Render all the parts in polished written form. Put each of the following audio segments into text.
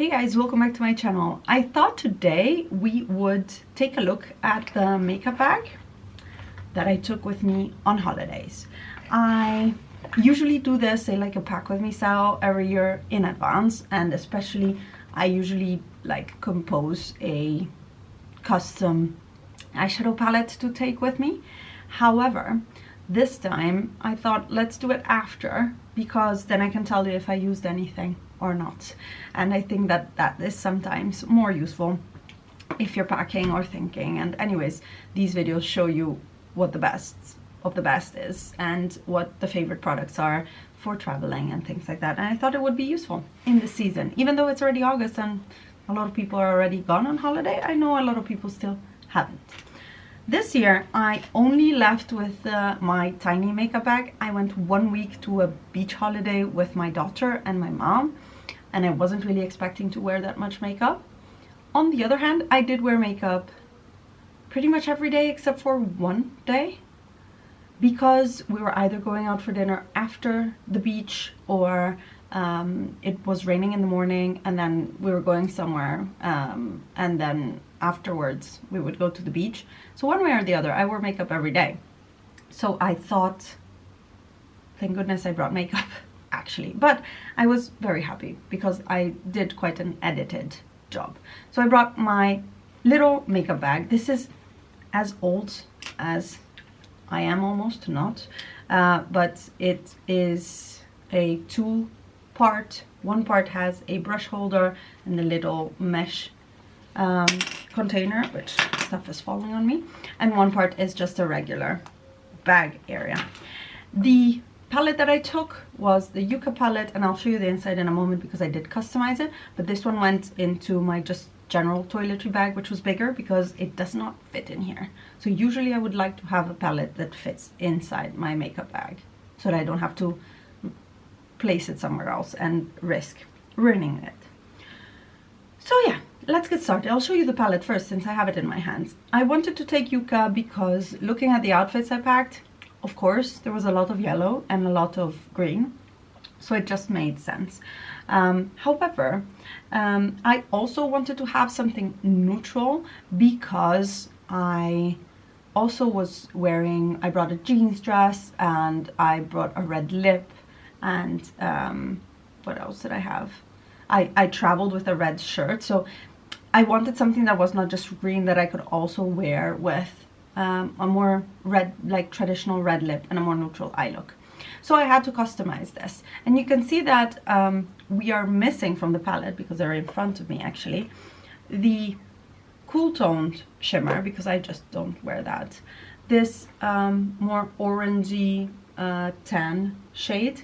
Hey guys, welcome back to my channel. I thought today we would take a look at the makeup bag that I took with me on holidays. I usually do this, say like a pack with me style every year in advance, and especially I usually like compose a custom eyeshadow palette to take with me. However, this time I thought let's do it after, because then I can tell you if I used anything or not. And I think that that is sometimes more useful if you're packing or thinking. And anyways, these videos show you what the best of the best is and what the favorite products are for traveling and things like that. And I thought it would be useful in the season, even though it's already August and a lot of people are already gone on holiday. I know a lot of people still haven't. This year I only left with my tiny makeup bag. I went 1 week to a beach holiday with my daughter and my mom, and I wasn't really expecting to wear that much makeup. On the other hand, I did wear makeup pretty much every day except for one day, because we were either going out for dinner after the beach or it was raining in the morning and then we were going somewhere, and then afterwards we would go to the beach. So one way or the other I wore makeup every day. So I thought, thank goodness I brought makeup actually. But I was very happy because I did quite an edited job. So I brought my little makeup bag. This is as old as I am, almost not, but it is a two-part. One part has a brush holder and a little mesh container, which stuff is falling on me, and one part is just a regular bag area. The palette that I took was the Yucca palette, and I'll show you the inside in a moment because I did customize it, but this one went into my just general toiletry bag, which was bigger because it does not fit in here. So usually I would like to have a palette that fits inside my makeup bag so that I don't have to place it somewhere else and risk ruining it. So yeah, let's get started. I'll show you the palette first since I have it in my hands. I wanted to take Yucca because looking at the outfits I packed, of course, there was a lot of yellow and a lot of green, so it just made sense. However, I also wanted to have something neutral because I also was wearing, I brought a jeans dress and I brought a red lip, and what else did I have? I traveled with a red shirt, so I wanted something that was not just green, that I could also wear with a more red, like traditional red lip and a more neutral eye look. So I had to customize this, and you can see that we are missing from the palette, because they're in front of me actually, the cool toned shimmer, because I just don't wear that. This more orangey tan shade,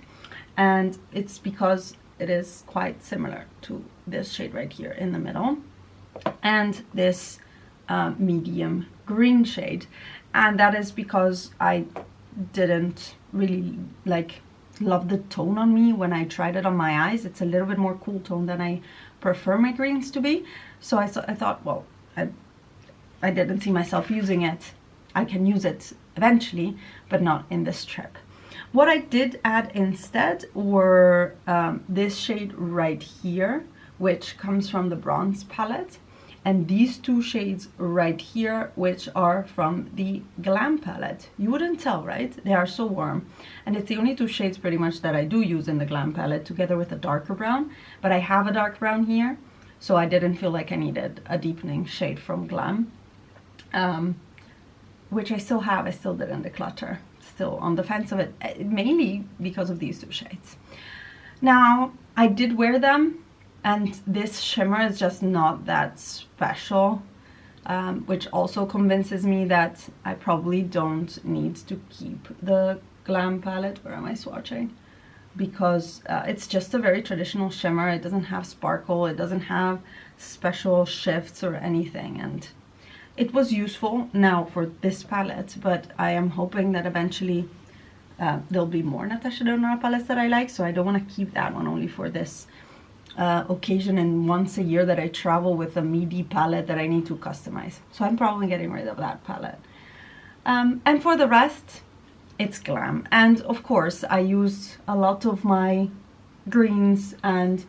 and it's because it is quite similar to this shade right here in the middle, and this medium green shade, and that is because I didn't really love the tone on me when I tried it on my eyes. It's a little bit more cool tone than I prefer my greens to be. So I thought, well, I didn't see myself using it. I can use it eventually, but not in this trip. What I did add instead were this shade right here, which comes from the bronze palette, and these two shades right here, which are from the Glam palette. You wouldn't tell, right? They are so warm, and it's the only two shades pretty much that I do use in the Glam palette, together with a darker brown, but I have a dark brown here, so I didn't feel like I needed a deepening shade from Glam, which I still have. I still didn't declutter, still on the fence of it, mainly because of these two shades. Now, I did wear them, and this shimmer is just not that special, which also convinces me that I probably don't need to keep the Glam palette. Where am I swatching? Because it's just a very traditional shimmer. It doesn't have sparkle, it doesn't have special shifts or anything, and it was useful now for this palette, but I am hoping that eventually there'll be more Natasha Denona palettes that I like, so I don't want to keep that one only for this occasion and once a year that I travel with a meaty palette that I need to customize. So I'm probably getting rid of that palette. And for the rest, it's Glam. And of course, I used a lot of my greens, and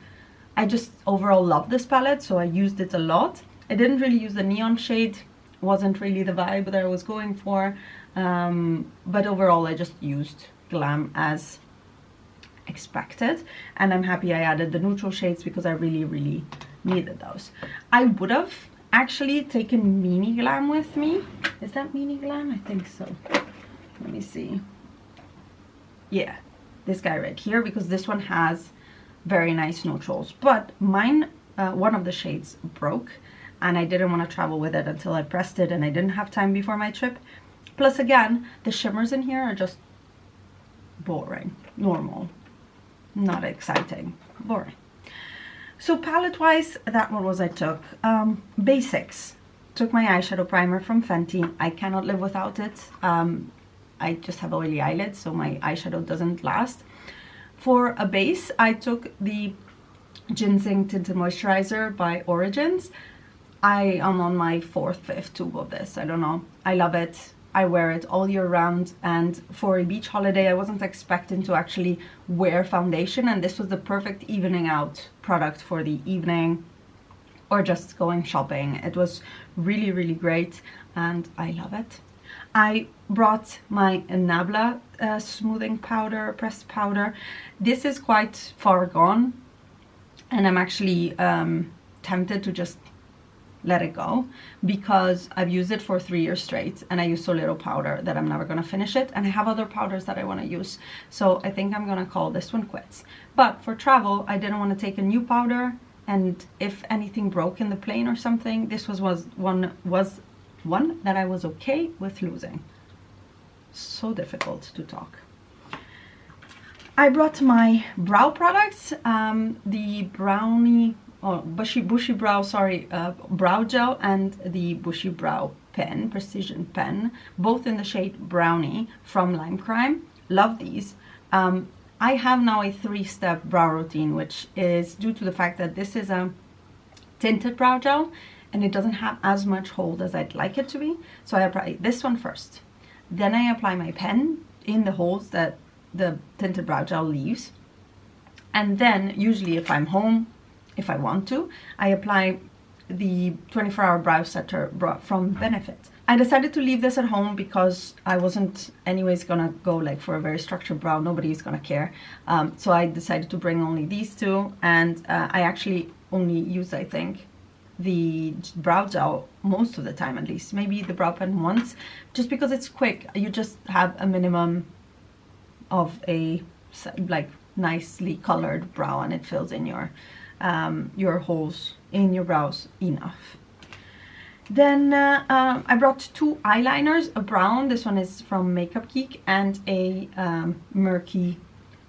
I just overall love this palette, so I used it a lot. I didn't really use the neon shade, wasn't really the vibe that I was going for, but overall I just used Glam as expected, and I'm happy I added the neutral shades because I really needed those. I would have actually taken Mini Glam with me. Is that Mini Glam? I think so. Let me see. Yeah, this guy right here, because this one has very nice neutrals, but mine, one of the shades broke, and I didn't want to travel with it until I pressed it, and I didn't have time before my trip. Plus again, the shimmers in here are just boring, normal, not exciting, boring. So palette wise, that one was I took. Basics, took my eyeshadow primer from Fenty. I cannot live without it. I just have oily eyelids, so my eyeshadow doesn't last. For a base, I took the Ginseng Tinted Moisturizer by Origins. I am on my 4th, 5th tube of this. I don't know. I love it. I wear it all year round, and for a beach holiday I wasn't expecting to actually wear foundation, and this was the perfect evening out product for the evening or just going shopping. It was really great, and I love it. I brought my Nabla smoothing powder, pressed powder. This is quite far gone, and I'm actually tempted to just let it go because I've used it for 3 years straight, and I use so little powder that I'm never gonna finish it, and I have other powders that I want to use, so I think I'm gonna call this one quits. But for travel, I didn't want to take a new powder, and if anything broke in the plane or something, this was one that I was okay with losing. So difficult to talk. I brought my brow products, the Brownie, Bushy Brow, brow gel, and the Bushy Brow pen, precision pen, both in the shade Brownie from Lime Crime. Love these. I have now a 3-step brow routine, which is due to the fact that this is a tinted brow gel and it doesn't have as much hold as I'd like it to be. So I apply this one first. Then I apply my pen in the holes that the tinted brow gel leaves. And then usually if I'm home, if I want to, I apply the 24-hour brow setter from Benefit. I decided to leave this at home because I wasn't anyways gonna go like for a very structured brow. Nobody's gonna care. So I decided to bring only these two, and I actually only use, I think, the brow gel most of the time, at least. Maybe the brow pen once, just because it's quick. You just have a minimum of a like nicely colored brow, and it fills in your holes in your brows enough. Then I brought 2 eyeliners, a brown, this one is from Makeup Geek, and a murky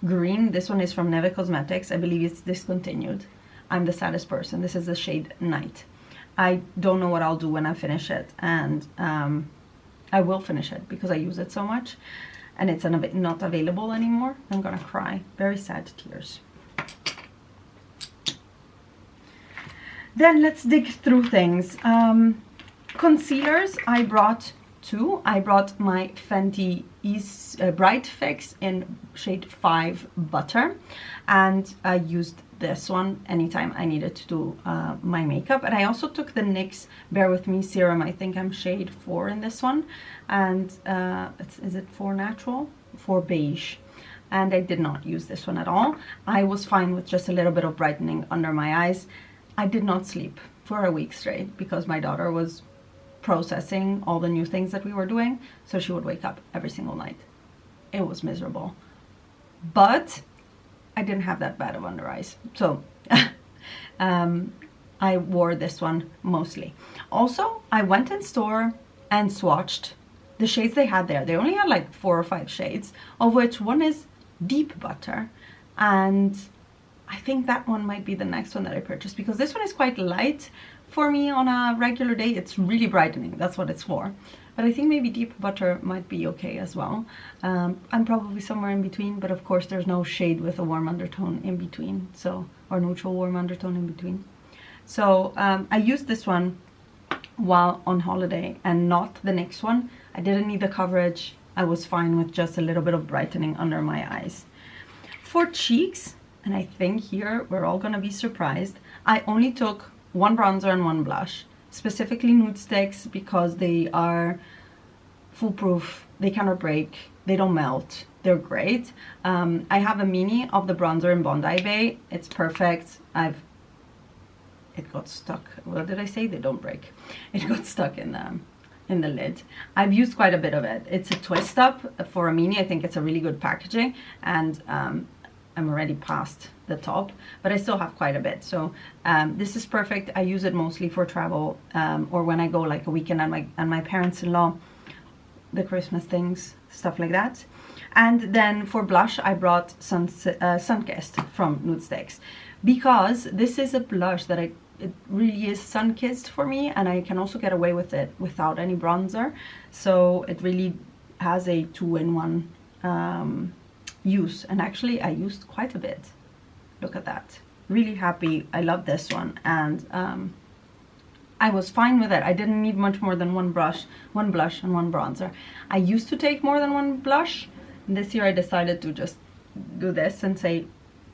green. This one is from Neve Cosmetics. I believe it's discontinued. I'm the saddest person. This is the shade Night. I don't know what I'll do when I finish it, and I will finish it because I use it so much, and it's not available anymore. I'm gonna cry. Very sad tears. Then let's dig through things. Concealers, I brought 2. I brought my Fenty Bright Fix in shade 5 Butter, and I used this one anytime I needed to do my makeup. And I also took the NYX Bear With Me serum. I think I'm shade 4 in this one, and is it 4 Natural? 4 Beige. And I did not use this one at all. I was fine with just a little bit of brightening under my eyes. I did not sleep for a week straight because my daughter was processing all the new things that we were doing, so she would wake up every single night. It was miserable, but I didn't have that bad of under eyes, so I wore this one mostly. Also, I went in store and swatched the shades they had there. They only had like 4 or 5 shades, of which one is Deep Butter, and I think that one might be the next one that I purchased because this one is quite light for me on a regular day. It's really brightening, that's what it's for. But I think maybe Deep Butter might be okay as well. I'm probably somewhere in between, but of course there's no shade with a warm undertone in between, so, or neutral warm undertone in between. So I used this one while on holiday and not the next one. I didn't need the coverage. I was fine with just a little bit of brightening under my eyes. For cheeks, and I think here we're all gonna be surprised. I only took one bronzer and one blush, specifically nude sticks, because they are foolproof, they cannot break, they don't melt, they're great. I have a mini of the bronzer in Bondi Bay. It's perfect. It got stuck. What did I say? They don't break. It got stuck in the lid. I've used quite a bit of it. It's a twist up for a mini. I think it's a really good packaging, and I'm already past the top, but I still have quite a bit. So this is perfect. I use it mostly for travel, or when I go like a weekend at my parents-in-law, the Christmas things, stuff like that. And then for blush, I brought Sunkissed from Nude Sticks, because this is a blush that it really is sun-kissed for me, and I can also get away with it without any bronzer. So it really has a two-in-one use, and actually I used quite a bit. Look at that. Really happy. I love this one, and I was fine with it. I didn't need much more than one blush and one bronzer. I used to take more than one blush. This year I decided to just do this and say,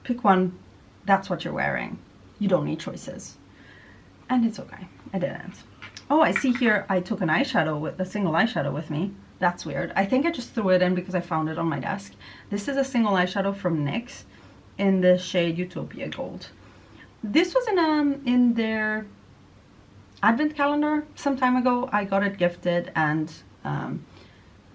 pick one, that's what you're wearing. You don't need choices. And it's okay, I didn't. Oh, I see here I took an eyeshadow, with a single eyeshadow with me. That's weird. I think I just threw it in because I found it on my desk. This is a single eyeshadow from NYX in the shade Utopia Gold. This was in their advent calendar some time ago. I got it gifted, and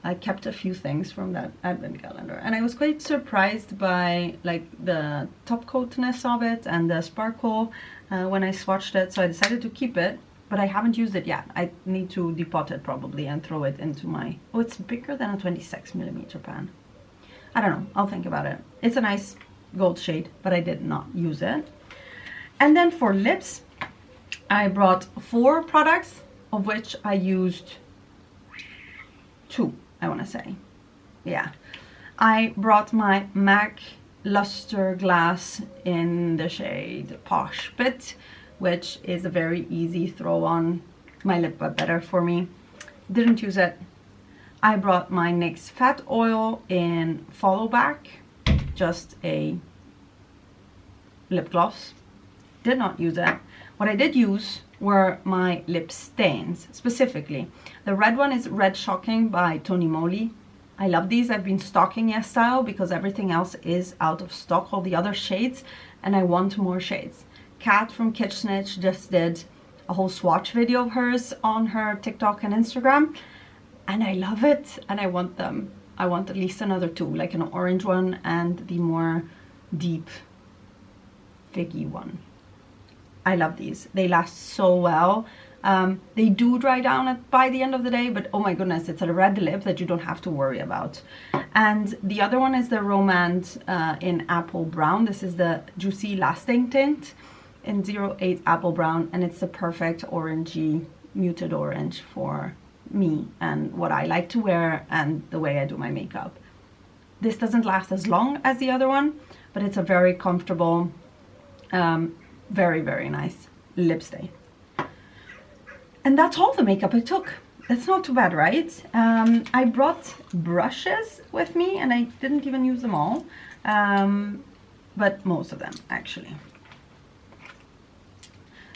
I kept a few things from that advent calendar, and I was quite surprised by like the top coatness of it and the sparkle when I swatched it, so I decided to keep it, but I haven't used it yet. I need to depot it probably and throw it into my, oh, it's bigger than a 26mm pan. I don't know, I'll think about it. It's a nice gold shade, but I did not use it. And then for lips, I brought 4 products, of which I used 2, I want to say. Yeah. I brought my MAC Luster Glass in the shade Posh Bit, which is a very easy throw on my lip better for me. Didn't use it. I brought my NYX Fat Oil in Follow Back, just a lip gloss. Did not use it. What I did use were my lip stains, specifically. The red one is Red Shocking by Tony Moly. I love these. I've been stocking YESSTYLE because everything else is out of stock, all the other shades, and I want more shades. Kat from Kitsch Snitch just did a whole swatch video of hers on her TikTok and Instagram, and I love it, and I want them. I want at least another 2, like an orange one and the more deep figgy one. I love these. They last so well. They do dry down by the end of the day, but oh my goodness, it's a red lip that you don't have to worry about. And the other one is the Romance in Apple Brown. This is the Juicy Lasting Tint in 08 Apple Brown, and it's the perfect orangey, muted orange for me and what I like to wear and the way I do my makeup. This doesn't last as long as the other one, but it's a very comfortable, very, very nice lip stain. And that's all the makeup I took. That's not too bad, right? I brought brushes with me, and I didn't even use them all, but most of them actually.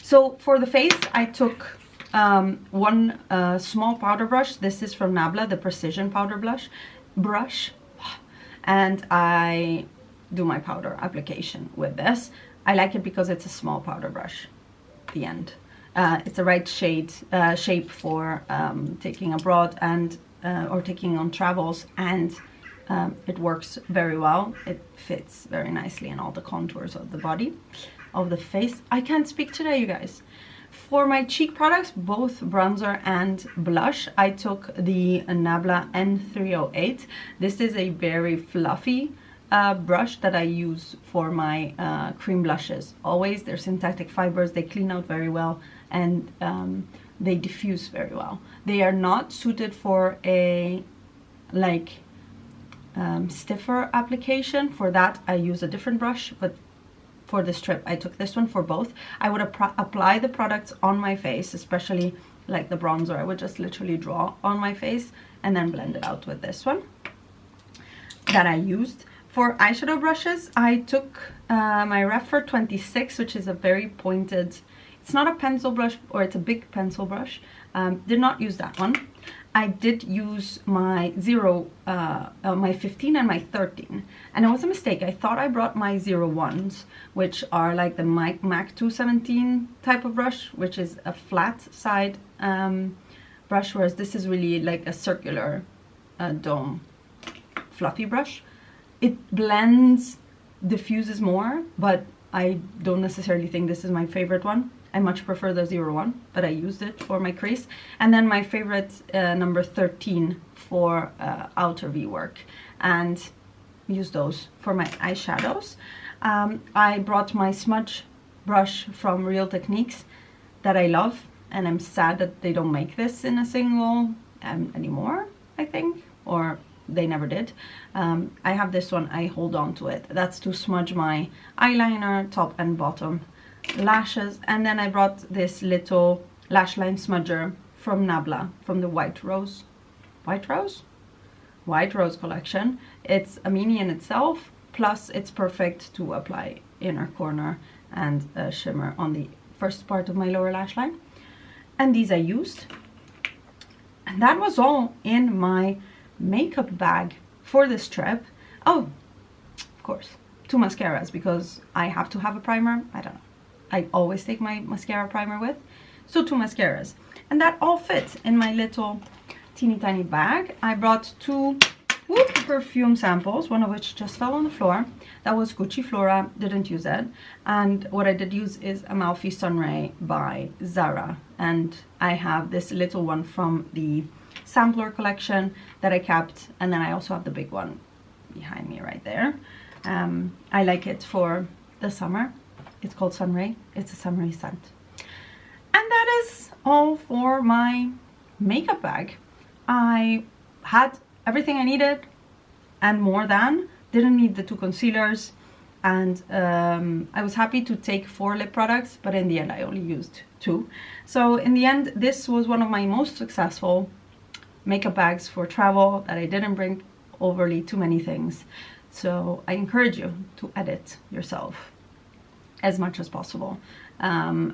So for the face, I took one small powder brush. This is from Nabla, the Precision Powder brush, and I do my powder application with this. I like it because it's a small powder brush at the end. It's the right shape for taking abroad and or taking on travels, and it works very well. It fits very nicely in all the contours of the body, of the face. I can't speak today, you guys. For my cheek products, both bronzer and blush, I took the Nabla N308. This is a very fluffy brush that I use for my cream blushes. Always, they're synthetic fibers, they clean out very well, and they diffuse very well. They are not suited for a like stiffer application. For that I use a different brush, but for this trip I took this one for both. I would apply the products on my face, especially like the bronzer. I would just literally draw on my face and then blend it out with this one that I used. For eyeshadow brushes, I took my Refer 26, which is a very pointed, it's not a pencil brush, or it's a big pencil brush. Did not use that one. I did use my my 15 and my 13, and it was a mistake. I thought I brought my 01s, which are like the MAC 217 type of brush, which is a flat side brush, whereas this is really like a circular dome fluffy brush. It blends, diffuses more, but I don't necessarily think this is my favorite one. I much prefer the 01, but I used it for my crease. And then my favorite number 13 for outer V work, and use those for my eyeshadows. I brought my smudge brush from Real Techniques that I love, and I'm sad that they don't make this in a single anymore, I think, or they never did. I have this one, I hold on to it. That's to smudge my eyeliner, top and bottom lashes. And then I brought this little lash line smudger from Nabla, from the White Rose collection. It's a mini in itself, plus it's perfect to apply inner corner and shimmer on the first part of my lower lash line. And these I used. And that was all in my makeup bag for this trip. Oh, of course, 2 mascaras, because I have to have a primer. I don't know, I always take my mascara primer with, so 2 mascaras, and that all fits in my little teeny tiny bag. I brought 2 perfume samples, one of which just fell on the floor. That was Gucci Flora, didn't use it. And what I did use is Amalfi Sunray by Zara, and I have this little one from the sampler collection that I kept, and then I also have the big one behind me right there. I like it for the summer. It's called Sunray. It's a summery scent. And that is all for my makeup bag. I had everything I needed and more than. Didn't need the 2 concealers, and I was happy to take 4 lip products, but in the end I only used 2. So in the end, this was one of my most successful makeup bags for travel, that I didn't bring overly too many things. So I encourage you to edit yourself as much as possible,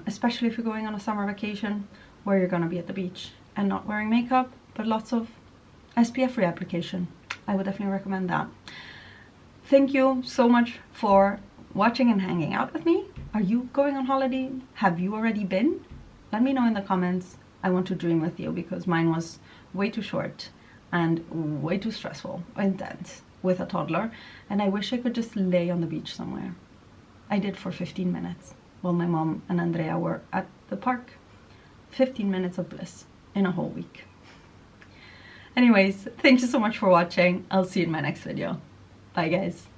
especially if you're going on a summer vacation where you're gonna be at the beach and not wearing makeup, but lots of SPF free application. I would definitely recommend that. Thank you so much for watching and hanging out with me. Are you going on holiday? Have you already been? Let me know in the comments. I want to dream with you, because mine was way too short and way too stressful, intense, with a toddler, and I wish I could just lay on the beach somewhere. I did for 15 minutes while my mom and Andrea were at the park. 15 minutes of bliss in a whole week. Anyways, thank you so much for watching. I'll see you in my next video. Bye guys.